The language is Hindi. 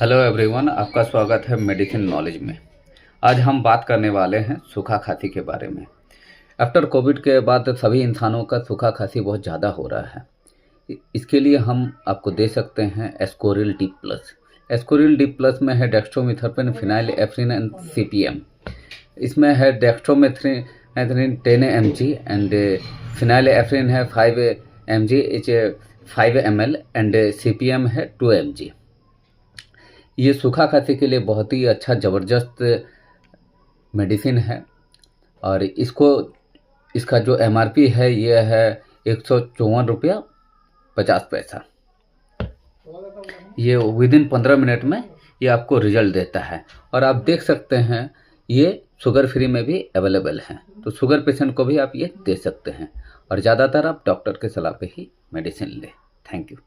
हेलो एवरीवन, आपका स्वागत है मेडिसिन नॉलेज में। आज हम बात करने वाले हैं सूखा खांसी के बारे में। आफ्टर कोविड के बाद सभी इंसानों का सूखा खांसी बहुत ज़्यादा हो रहा है। इसके लिए हम आपको दे सकते हैं Ascoril D plus. Ascoril D plus में है डेक्स्ट्रोमिथर्पेन, फिनाइल एफ्रिन एंड CPM। इसमें है डेक्स्ट्रोमेथ्रिन 10 mg एंड फिनाइल एफ्रिन है 5 mg, 5 ml एंड CPM है 2 mg। ये सूखा खांसी के लिए बहुत ही अच्छा ज़बरदस्त मेडिसिन है और इसका जो MRP है ये है 154 रुपया 50 पैसा। ये विदिन 15 मिनट में ये आपको रिजल्ट देता है और आप देख सकते हैं ये शुगर फ्री में भी अवेलेबल है, तो शुगर पेशेंट को भी आप ये दे सकते हैं और ज़्यादातर आप डॉक्टर के सलाह पे ही मेडिसिन लें। Thank you.